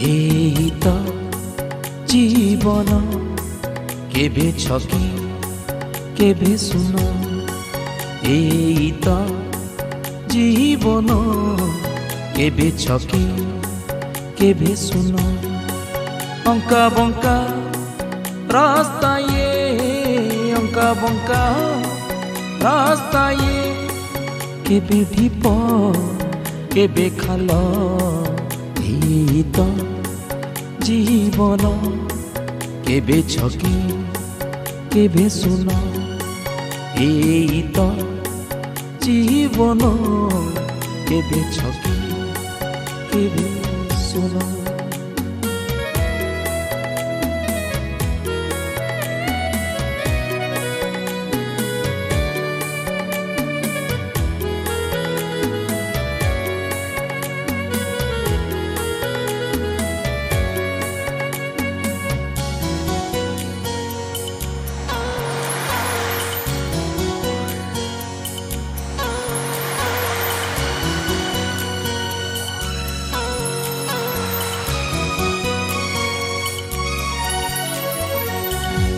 एई तो जीवन केबे छकी केबे सुन एई तो जीवन केबे छकी केबे सुन अंका बंका रास्ता ये अंका बंका रास्ता ये केबे ढीप केबे खाल एई तो जीवन केबे छकी केबे सुन एई तो जीवन केबे छकी केबे सुन।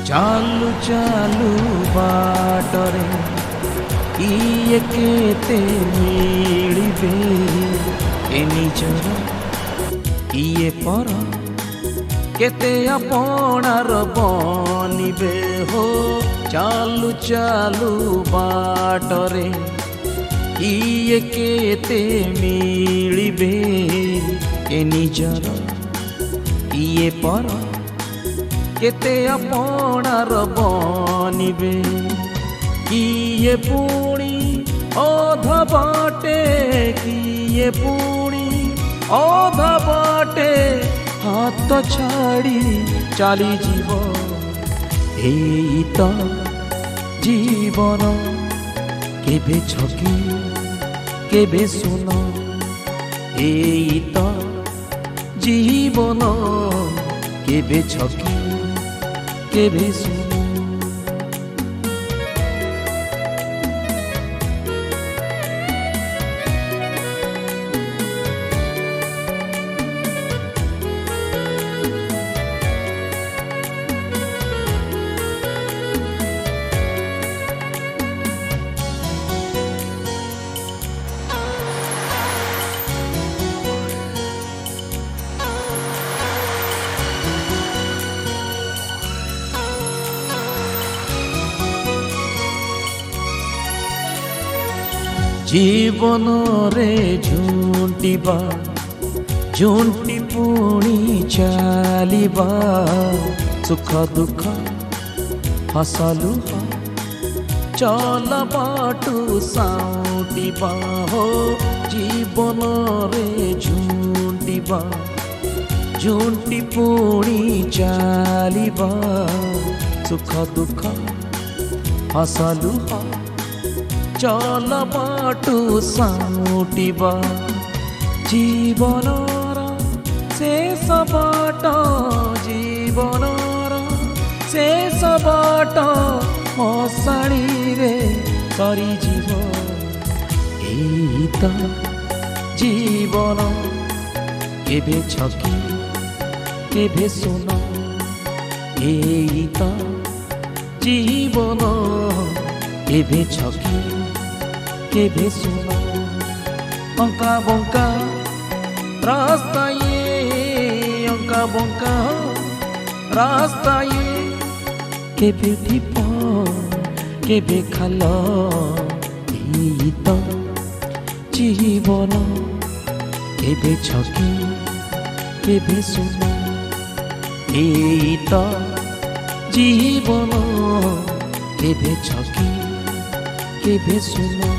चालू चालू बाटरे किए केते मिलिबे ए निजर किए पर केते अपनार बनिबे हो। चालू चालू बाटरे किए केते मिलिबे ए निजर किए पर केते अपनार बनिबे किए पुणी अध बाटे किए पुणी अध बाटे हाथ छाड़ी चली जीव एई तो जीवन केबे छकी केबे सुन एई तो जीवन केबे छकी केबे सुन। जीवन रे झुंटिबा झुंटी पुणी चलिबा सुख दुख हसलुह चल बाटू साउटिबा हो। जीवन रे झुंटिबा झुंटी पुणी चलिबा सुख दुख हसलुह चल बाटू साउटिबा जीवनर शेष बाट जीवनर शेष बाट मशाणी रे सरी जीव एई तो जीवन केबे छकी केबे सुन एई तो जीवन केबे छकी केबे सुन अंका बंका रास्ता ये अंका बंका रास्ता ये केबे ढीप केबे खाल एई तो जीवन केबे छकी केबे सुन एई तो जीवन केबे छकी केबे सुन।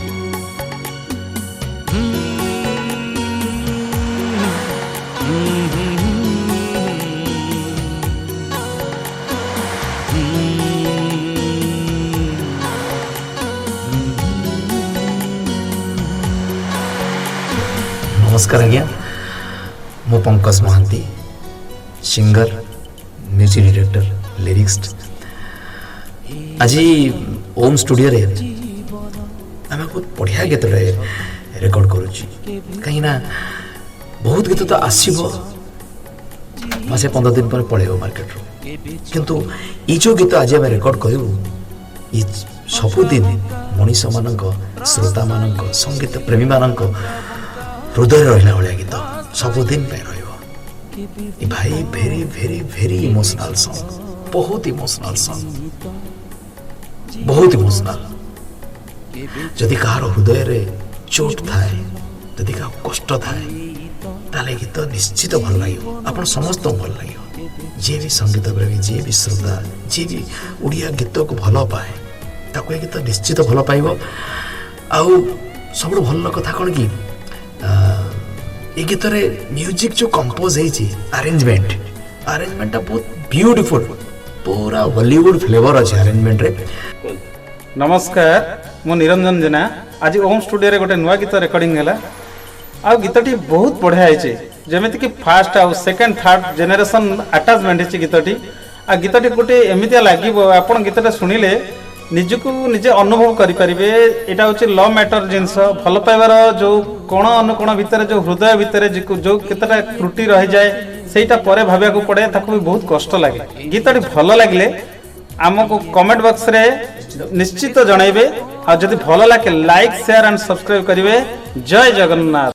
नमस्कार आज्ञा मु Pankaj Mahanty singer music director lyrics आज ओम स्टूडियो रे आम बहुत बढ़िया गीत रेकर्ड करुच्ची कहीं बहुत गीत तो आसब मासे 15 दिन पर पळेबो मार्केट रो किंतु ई जो गीत आज आम रेकर्ड करू ई सबुदिन मनीष मानक श्रोता मानक संगीत प्रेमी मानक हृदय रहिला भलिया गीत सबुदिन पे रहिबो ई भाई very very very emotional song बहुत इमोशनल सॉन्ग बहुत इमोशनल जदि कहार हृदय रे चोट थाए जदि का कष्ट थाए ताले गीत निश्चित भल लगे आपण समस्त भल लगे जे भी संगीत प्रेमी जे भी श्रोता जे भी उड़िया गीत को भल पाए ताको ए गीत निश्चित भल पाइबो आउ सब भल कथा कौन कि ए गीत रे म्यूजिक जो कंपोज है अरेंजमेंट बहुत ब्यूटीफुल पूरा हॉलीवुड फ्लेवर अच्छे अरेंजमेंट रे। नमस्कार मु निरंजन जेना आज ओम स्टूडियो रे गोटे नुआ गीत रेकर्डिंग हैला आ गीतटी बहुत बढ़िया है जमीती कि फास्ट आउ सेकेंड थर्ड जेनेरेशन अटैचमेंट है गीतटी आ गीतटी गोटे एमितिया लगे आपन गीतटा सुनिले निजको निजे अनुभव करें यहाँ हूँ लव मैटर जिनस भल पाइबार जो कोण अनुकोण भितर जो हृदय भितर जो केतटा त्रुटि रही जाए सेटा परे भाविया को पड़े ताको भी बहुत कष्ट लगे गीतटी भल लगे आमको कमेंट बॉक्स रे निश्चित जनइबे आ जदि भल लगे लाइक शेयर एंड सब्सक्राइब करेंगे। जय जगन्नाथ।